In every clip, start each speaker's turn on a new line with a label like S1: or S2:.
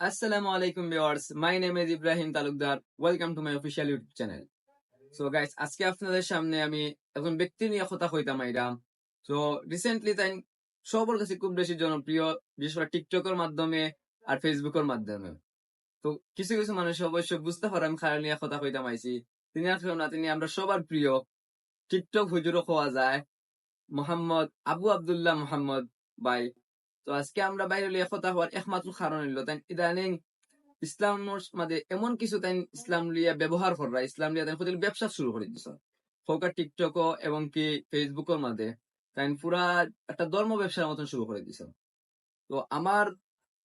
S1: Assalamu alaikum viewers. My name is Ibrahim Talukdar. Welcome to my official YouTube channel. So guys, আজকে আপনাদের সামনে আমি একজন ব্যক্তি নিয়ে কথা কইতাম আইরাম। So recently তাই সবার কাছে খুব বেশি জনপ্রিয়, বিশেষ করে টিকটকের মাধ্যমে আর ফেসবুকের মাধ্যমে। তো কিছু কিছু মানুষ অবশ্য বুঝতে পারে আমি খারাপ নিয়ে কথা কইতাম আইছি। তিনি আসলে না, তিনি আমরা সবার প্রিয় টিকটক হুজুরও হওয়া যায় মোহাম্মদ আবু আব্দুল্লাহ মোহাম্মদ ভাই। তো আজকে আমরা বাইরে লিয়ে কথা হওয়ার একমাত্র কারণ হইল তাই ইদানিং ইসলামের মাঝে এমন কিছু তাই ইসলাম লিয়া ব্যবহার করা, ইসলাম লিয়া তাই প্রতি ব্যবসা শুরু করে দিছ ফোকা টিকটক এবং কি ফেসবুকের মাঝে তাই পুরা একটা ধর্ম ব্যবসার মতন শুরু করে দিছ। তো আমার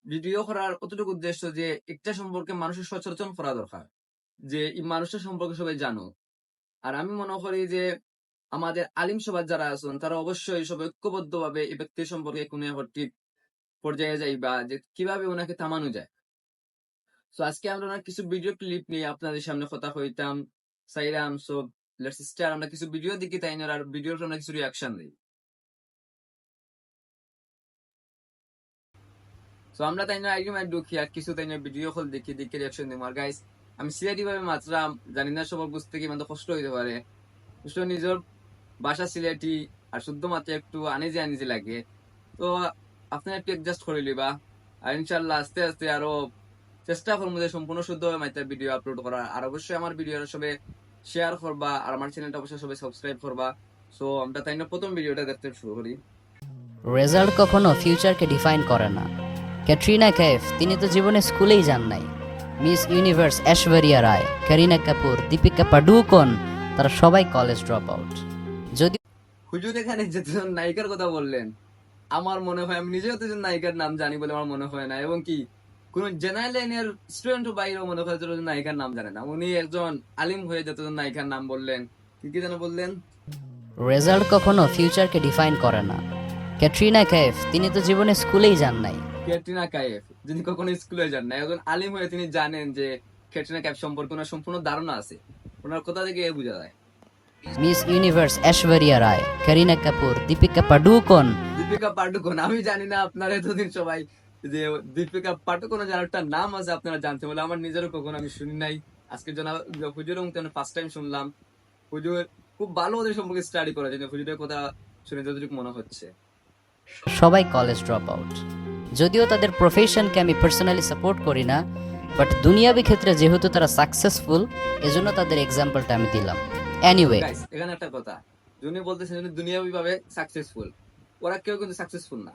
S1: ভিডিও করার কতটুকু উদ্দেশ্য যে একটা সম্পর্কে মানুষের সচেতন করা দরকার, যে এই মানুষের সম্পর্কে সবাই জানো। আর আমি মনে করি যে আমাদের আলিম সভা যারা আছেন তারা অবশ্যই সবাই ঐক্যবদ্ধ ভাবে এই ব্যক্তির সম্পর্কে কোনো ঠিক পর্যায়ে যাই বা যে কিভাবে ওনাকে থামানো যায়। সো আজকে আমরা ওনার কিছু ভিডিও ক্লিপ নিয়ে আপনাদের সামনে কথা হইতাম সাইরাম। So let's start. আমরা কিছু ভিডিও দেখি তাই না, আর ভিডিওর আমরা কিছু রিয়াকশন দিই। সো আমরা তাই না আইডিয়া ঢুকি আর কিছু তাই না ভিডিও কল দেখি দেখে রিয়াকশন দিই। আর গাইস, আমি সিলেটি ভাবে মাত্রাম, জানি না সবার বুঝতে কি মানে কষ্ট হইতে পারে। নিজের বাসা সিলেটি আর শুদ্ধ মাত্রা একটু আনিজি লাগে। তো আপনারা একটু অ্যাডজাস্ট করে লিবা, আর ইনশাল্লাহ আস্তে আস্তে আরো চেষ্টা করবো যে সম্পূর্ণ শুদ্ধ মাত্রায় ভিডিও আপলোড করার। আর অবশ্যই আমার ভিডিও সবে শেয়ার করবা আর আমার চ্যানেলটা অবশ্যই সবাই সাবস্ক্রাইব করবা। সো আমরা তাই না প্রথম ভিডিওটা দেখতে শুরু করি।
S2: রেজাল্ট কখনো ফিউচারকে ডিফাইন করে না। ক্যাটরিনা কাইফ, তিনি তো জীবনে স্কুলেই যান নাই। মিস ইউনিভার্স ঐশ্বরিয়া রায়, কারিনা কাপুর, দীপিকা পাডুকোন, তারা সবাই কলেজ ড্রপ আউট। যদি
S1: হুজুর এখানে যেজন নায়িকার কথা বললেন, আমার মনে হয় আমি নিজেও তো নায়িকার নাম জানি বলে আমার মনে হয় না, এবং কি কোন জেনারেল লাইনের স্টুডেন্ট বাইরেও মনে হয় নায়িকার নাম জানে না। উনি একজন আলিম হয়ে যতজন নায়িকার নাম বললেন, কি কি যেন বললেন,
S2: রেজাল্ট কখনো ফিউচারকে ডিফাইন করে না। ক্যাটরিনা কাইফ, তিনি তো জীবনে স্কুলেই যান নাই।
S1: ক্যাটরিনা কাইফ যিনি কখনো স্কুলে যান না, একজন আলিম হয়ে তিনি জানেন যে ক্যাটরিনা কাইফ সম্পর্কে ওনার সম্পূর্ণ ধারণা আছে। ওনার কথা থেকে বোঝা যায়।
S2: Miss universe Aishwarya Rai, Kareena Kapoor, Deepika Padukone.
S1: দীপিকা পাডুকোন আমি জানি না, আপনারা এতদিন সবাই যে দীপিকা পাডুকোন যার একটা নাম আছে আপনারা জানতে বলে, আমার নিজেরও কখনো আমি শুনি নাই। আজকে জনাব হুজুরের মুখে আমি ফার্স্ট টাইম শুনলাম। হুজুর খুব ভালো ওদের সম্পর্কে স্টাডি করা যায়, হুজুরের কথা শুনে যতটুকু মনে হচ্ছে।
S2: সবাই কলেজ ড্রপ আউট। যদিও তাদের প্রফেশনকে আমি পার্সোনালি সাপোর্ট করি না, বাট দুনিয়াবি ক্ষেত্রে যেহেতু তারা সাকসেসফুল, এজন্য তাদের এক্সাম্পলটা আমি দিলাম। এনিওয়ে,
S1: এখানে একটা কথা, যিনি বলতেছেন উনি দুনিয়াবি ভাবে সাকসেসফুল, ওরা কেউ কিন্তু সাকসেসফুল না।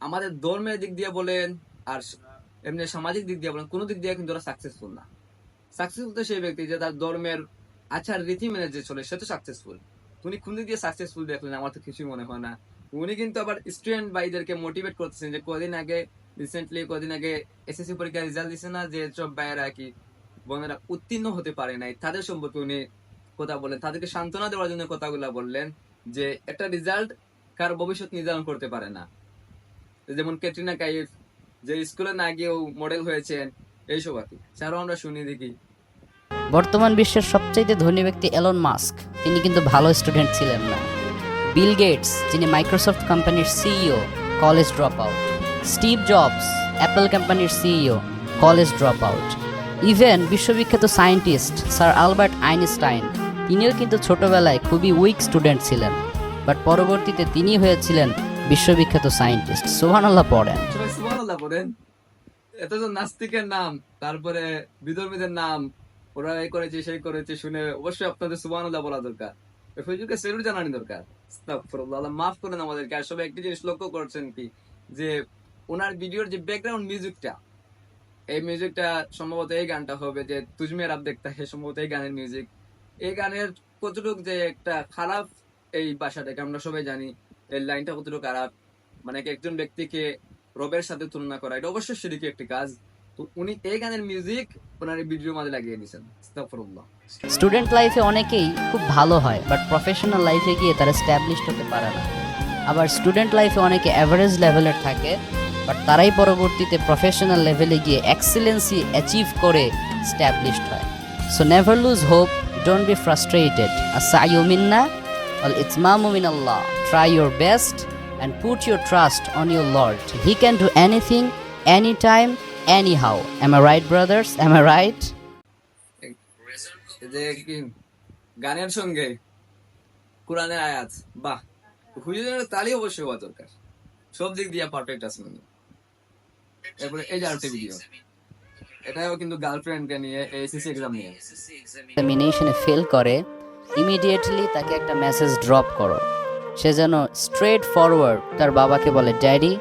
S1: আমাদের ধর্মের দিক দিয়ে বলেন আর এমনি সামাজিক দিক দিয়ে বলেন, কোনো দিক দিয়ে কিন্তু ওরা সাকসেসফুল না। সাকসেসফুল তো সেই ব্যক্তি যে তার ধর্মের আচার রীতি মেনে যে চলে, সে তো সাকসেসফুল। উনি কোন দিক দিয়ে সাকসেসফুল দেখলেন, আমার তো কিছুই মনে হয় না। উনি কিন্তু আবার স্টুডেন্ট ভাইদেরকে মোটিভেট করতেছেন, যে কদিন আগে এসএসসি পরীক্ষার রেজাল্ট দিছে না, যে সব ভাইয়েরা কি বোনেরা উত্তীর্ণ হতে পারে নাই, তাদের সম্পর্কে উনি কথা বলেন, তাদেরকে সান্ত্বনা দেওয়ার জন্য কথাগুলা বললেন, যে একটা রেজাল্ট কার ভবিষ্যৎ নির্ধারণ করতে পারে না। যেমন ক্যাটরিনা কাইফ যে স্কুলে না গিয়েও মডেল হয়েছেন, এইসব আর কি। আরো আমরা শুনি দেখি।
S2: বর্তমান বিশ্বের সবচেয়ে ধনী ব্যক্তি এলন মাস্ক, তিনি কিন্তু ভালো স্টুডেন্ট ছিলেন না। বিল গেটস, যিনি মাইক্রোসফট কোম্পানির CEO, college drop out. Steve Jobs, Apple কোম্পানির CEO, college drop out. Even বিশ্ববিখ্যাত সায়েন্টিস্ট স্যার আলবার্ট আইনস্টাইন, তিনিও কিন্তু ছোটবেলায় খুবই উইক স্টুডেন্ট ছিলেন, বাট পরবর্তীতে তিনি হয়েছিলেন বিশ্ববিখ্যাত সায়েন্টিস্ট। সুবহানাল্লাহ পড়েন।
S1: সবাই সুবহানাল্লাহ পড়েন। এতজন নাস্তিকের নাম, তারপরে বিধর্মীদের নাম, ওরা এই করেছে সেই করেছে শুনে অবশ্যই আপনাদের সুবহানাল্লাহ বলা দরকার, হুজুরকে সেলুট জানানো দরকার। আস্তাগফিরুল্লাহ, আল্লাহ মাফ করেন আমাদেরকে। আর সবাই একটি জিনিস লক্ষ্য করছেন কি, যে ওনার ভিডিওর যে ব্যাকগ্রাউন্ড মিউজিকটা, এই মিউজিকটা সম্ভবত এই গানটা হবে যে তুজমে রাব দেখতা হে, সম্ভবত এই গানের মিউজিক। এই গানের কতটুকু যে একটা খারাপ, এই ভাষাটাকে আমরা সবাই জানি, এই লাইনটা কতটুকু খারাপ, মানে একজন ব্যক্তিকে রবের সাথে তুলনা করা, এটা অবশ্যই শিরকি একটি কাজ। তো উনি এই গানের মিউজিক ওনার ভিডিওর মাঝে লাগিয়ে দিয়েছেন। আস্তাগফিরুল্লাহ।
S2: স্টুডেন্ট লাইফে অনেকেই খুব ভালো হয়, বাট প্রফেশনাল লাইফে গিয়ে তারা স্ট্যাবলিশড হতে পারে না। আবার স্টুডেন্ট লাইফে অনেকে অ্যাভারেজ লেভেলের থাকে, বাট তারাই পরবর্তীতে প্রফেশনাল লেভেলে গিয়ে এক্সেলেন্সি অ্যাচিভ করে স্ট্যাবলিশড হয়। So never lose hope, don't be frustrated. আস-সা'য়ু মিন্না ওয়াল ইতমামু মিনাল্লাহ। Try your best and put your trust on your Lord. He can do anything, anytime, anyhow. Am I right, brothers? Am I right?
S1: যে কি গানের সঙ্গে কোরআনের আয়াত, বাহ, হুজুরের তালি অবশ্যই হওয়া দরকার, সব দিক দিয়ে পারফেক্ট আছে উনি। এরপরে এই যে আরেকটা ভিডিও, এটাও কিন্তু গার্লফ্রেন্ডকে নিয়ে এসএসসি এক্সাম নিয়ে।
S2: এক্সামিনেশনে ফেল করে, ইমিডিয়েটলি তাকে একটা মেসেজ ড্রপ করো। সে যেন স্ট্রেট ফরওয়ার্ড তার বাবাকে বলে, ড্যাডি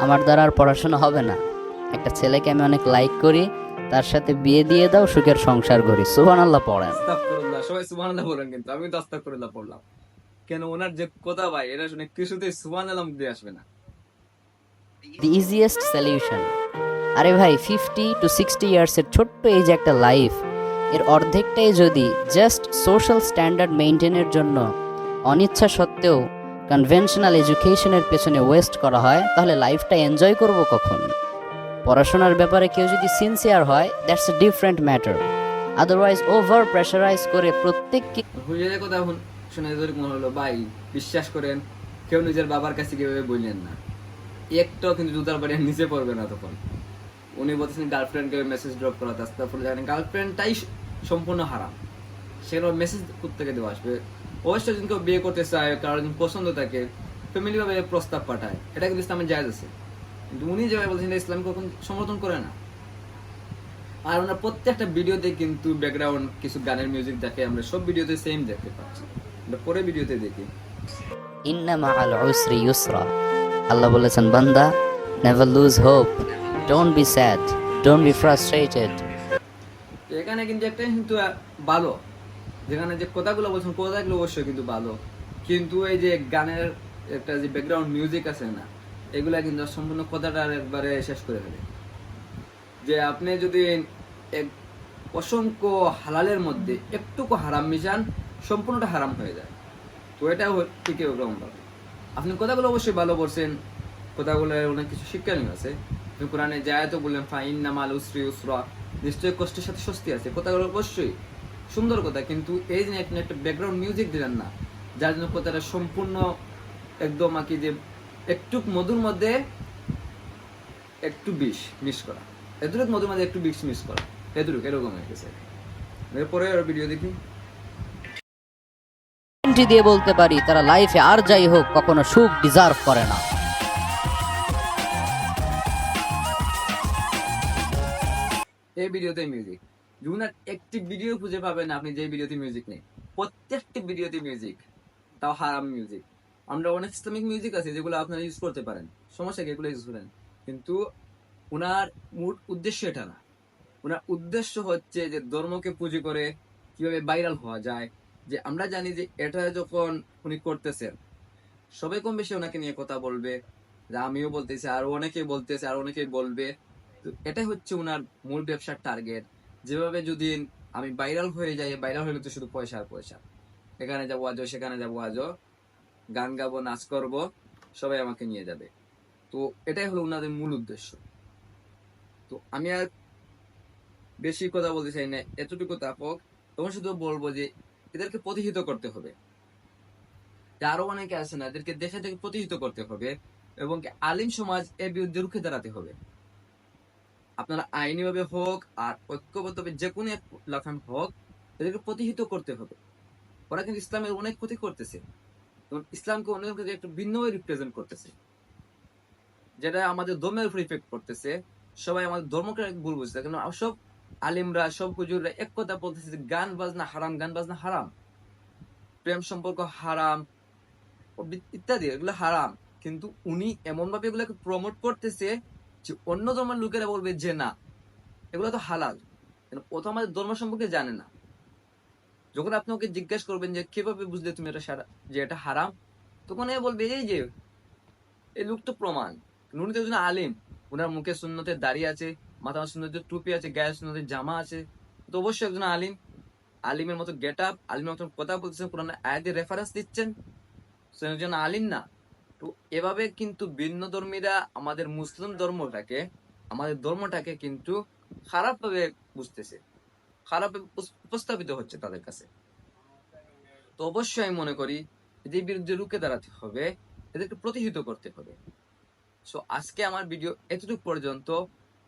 S2: আমার দ্বারা আর পড়াশোনা হবে না, একটা ছেলেকে আমি অনেক লাইক করি, তার সাথে বিয়ে দিয়ে দাও, সুখের সংসার করি। সুবহানাল্লাহ পড়েন।
S1: আস্তাগফিরুল্লাহ, সবাই সুবহানাল্লাহ বলেন, কিন্তু আমি তো আস্তাগফিরুল্লাহ পড়লাম কেন? ওনার যে কথা ভাই, এটা শুনে কিছুতেই সুবহানাল্লাহ দিয়ে আসবে না।
S2: দি ইজিয়েস্ট সলিউশন। আরে ভাই, 50 to 60 ইয়ার্সের ছোট্ট এই যে একটা লাইফ, এর অর্ধেকটাই যদি জাস্ট সোশ্যাল স্ট্যান্ডার্ড মেনটেনের জন্য অনিচ্ছা সত্ত্বেও কনভেনশনাল এডুকেশনের পেছনে ওয়েস্ট করা হয়, তাহলে লাইফটা এনজয় করব কখন? পড়াশোনার ব্যাপারে কেউ যদি সিনসিয়ার হয়, that's a different matter. Otherwise over pressurise করে প্রত্যেককে
S1: হুজুরের কথা শুনে যদি মনে হলো, ভাই বিশ্বাস করেন, কেউ নিজের বাবার কাছে কিভাবে বললেন না, একটাও কিন্তু জুতার বাড়ি নিচে পড়বে না তখন। উনি বলতেছেন গার্লফ্রেন্ডকে মেসেজ ড্রপ করা, তারপরে জানেন গার্লফ্রেন্ডটাই সম্পূর্ণ হারাম, সেগুলো মেসেজ থেকে দেওয়া আসবে। অবশ্যই যদি কেউ বিয়ে করতে চায়, কারোর যদি পছন্দ থাকে, ফ্যামিলি ভাবে প্রস্তাব পাঠায়, এটা কিন্তু ইসলামের জায়েজ আছে। কিন্তু উনি যেভাবে বলছেন, ইসলাম কখন সমর্থন করে না। আর ওনার প্রত্যেকটা ভিডিওতে কিন্তু ব্যাকগ্রাউন্ড কিছু গানের মিউজিক দেখে, আমরা সব ভিডিওতে সেম দেখতে পাচ্ছি। আমরা পরে ভিডিওতে দেখি
S2: ইন্না মাআল উসরি ইউসরা। আল্লাহ বলেছেন, বান্দা, never lose hope, don't be sad, don't be frustrated.
S1: এখানে কিন্তু একটা কিন্তু ভালো, যেখানে যে কথাগুলো বলছেন, কথাগুলো অবশ্যই কিন্তু ভালো, কিন্তু এই যে গানের একটা যে ব্যাকগ্রাউন্ড মিউজিক আছে না, এগুলা কিন্তু সম্পূর্ণ কথাটা একবারে শেষ করে ফেলে। যে আপনি যদি এক অসংখ্য হালালের মধ্যে একটুকু হারাম মিশান, সম্পূর্ণটা হারাম হয়ে যায়। তো এটা ঠিক এরকম ভাবে আপনি কথাগুলো অবশ্যই ভালো বলছেন, কথাগুলো অনেক কিছু শিক্ষণীয় আছে। আপনি কোরআনে জায়াতও বললেন, ফাইন্না মাল উসরি ইউসরা, নিশ্চয়ই কষ্টের সাথে স্বস্তি আছে, কথাগুলো অবশ্যই সুন্দর কথা। কিন্তু এই যে আপনি একটা ব্যাকগ্রাউন্ড মিউজিক দিলেন না, যার জন্য কথাটা সম্পূর্ণ একদম আর কি, যে একটু মধুর মধ্যে একটু বিষ মিস করা, এতটুকু মধুর মধ্যে একটু বিষ মিস করা, এতটুকু এরকম হয়ে গেছে। এরপরে ভিডিও দেখি,
S2: গ্যারান্টি দিয়ে বলতে পারি, তারা লাইফে আর যাই হোক কখনো সুখ ডিজার্ভ করে না।
S1: এই ভিডিওতে মিউজিক, জুনার একটি ভিডিও খুঁজে পাবেন না আপনি যে ভিডিওতে মিউজিক নেই, প্রত্যেকটি ভিডিওতে মিউজিক, তাও হারাম মিউজিক। আমরা অনেক ইসলামিক মিউজিক আছে যেগুলো আপনারা ইউজ করতে পারেন, সমস্যা কি, এগুলো ইউজ করেন। কিন্তু ওনার মূল উদ্দেশ্য এটা না। ওনার উদ্দেশ্য হচ্ছে যে ধর্মকে পুঁজি করে কিভাবে ভাইরাল হওয়া যায়। যে আমরা জানি যে এটা যখন উনি করতেছেন, সবাই কম বেশি ওনাকে নিয়ে কথা বলবে, যে আমিও বলতেছি, আর অনেকেই বলতেছে, আর অনেকেই বলবে। তো এটাই হচ্ছে ওনার মূল ব্যবসার টার্গেট। যেভাবে যদি আমি ভাইরাল হয়ে যাই, ভাইরাল হলে তো শুধু পয়সা আর পয়সা, এখানে যাবো আজও, সেখানে যাবো আজও, গান গাবো, নাচ করবো, সবাই আমাকে নিয়ে যাবে। তো এটাই হলো ওনাদের মূল উদ্দেশ্য। তো আমি আর বেশি কথা বলতে চাই না, এতটুকু তাপক। তখন শুধু বলবো যে এদেরকে প্রতিহিত করতে হবে, আরো অনেকে আছে না, এদেরকে দেশে থেকে প্রতিহিত করতে হবে, এবং আলিম সমাজ এর বিরুদ্ধে রুখে দাঁড়াতে হবে। আপনারা আইনি ভাবে হোক আর ঐক্যবদ্ধভাবে যে কোনো এক প্ল্যাটফর্ম হোক, এদেরকে প্রতিহিত করতে হবে। ওরা কিন্তু ইসলামের অনেক ক্ষতি করতেছে, এবং ইসলামকে অনেক একটু ভিন্নভাবে রিপ্রেজেন্ট করতেছে, যেটা আমাদের ধর্মের উপর ইফেক্ট করতেছে। সবাই আমাদের ধর্মকে ভুল বুঝছে, কেন সব আলিমরা, সব হুজুররা এক কথা বলতেছে যে গান বাজনা হারাম, গান বাজনা হারাম, প্রেম সম্পর্ক হারাম ইত্যাদি, এগুলো হারাম। কিন্তু উনি এমন ভাবে এগুলোকে প্রমোট করতেছে যে অন্য ধর্মের লোকেরা বলবে যে না, এগুলো তো হালাল, ও তো আমাদের ধর্ম সম্পর্কে জানে না। যখন আপনি ওকে জিজ্ঞেস করবেন যে কিভাবে বুঝলে তুমি এটা যে এটা হারাম, তখন এ বলবে এই যে এই লোক তো প্রমাণ। উনি তো একজন আলিম, ওনার মুখে সুন্নতের দাড়ি আছে, মাথা সুন্নতের টুপি আছে, গায়ে সুন্নতের জামা আছে, তো অবশ্যই একজন আলিম। আলিমের মতো গেট আপ, আলিমের মতো কথা বলতেছেন, কোরআন আয়াতের রেফারেন্স দিচ্ছেন, একজন আলিম না। তো এভাবে কিন্তু ভিন্ন ধর্মীরা আমাদের মুসলিম ধর্মটাকে, আমাদের ধর্মটাকে কিন্তু খারাপ ভাবে বুঝতেছে, খারাপ উপস্থাপিত হচ্ছে তাদের কাছে। তো অবশ্যই আমি মনে করি এদের বিরুদ্ধে রুখে দাঁড়াতে হবে, এদেরকে প্রতিহিত করতে হবে। সো আজকে আমার ভিডিও এতটুকু পর্যন্ত।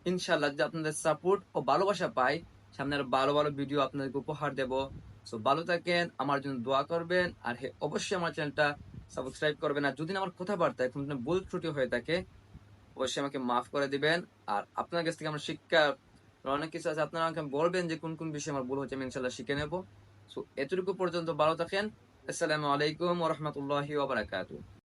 S1: ইনশাল্লাহ যদি আপনাদের সাপোর্ট ও ভালোবাসা পাই, সামনে আরো ভালো ভালো ভিডিও আপনাদেরকে উপহার দেব। সো ভালো থাকেন, আমার জন্য দোয়া করবেন, আর অবশ্যই আমার চ্যানেলটা সাবস্ক্রাইব করবেন। আর যদি আমার কথাবার্তায় কোনো ভুল ত্রুটি হয়ে থাকে অবশ্যই আমাকে মাফ করে দিবেন। আর আপনার কাছ থেকে আমার শিক্ষা অনেক কিছু আছে, আপনারা আমাকে বলবেন যে কোন কোন বিষয়ে আমার ভুল হচ্ছে, আমি ইনশাল্লাহ শিখে নেব। সো এতটুকু পর্যন্ত ভালো থাকেন। আসসালামু আলাইকুম ওয়া রাহমাতুল্লাহি ওয়া বারাকাতুহু।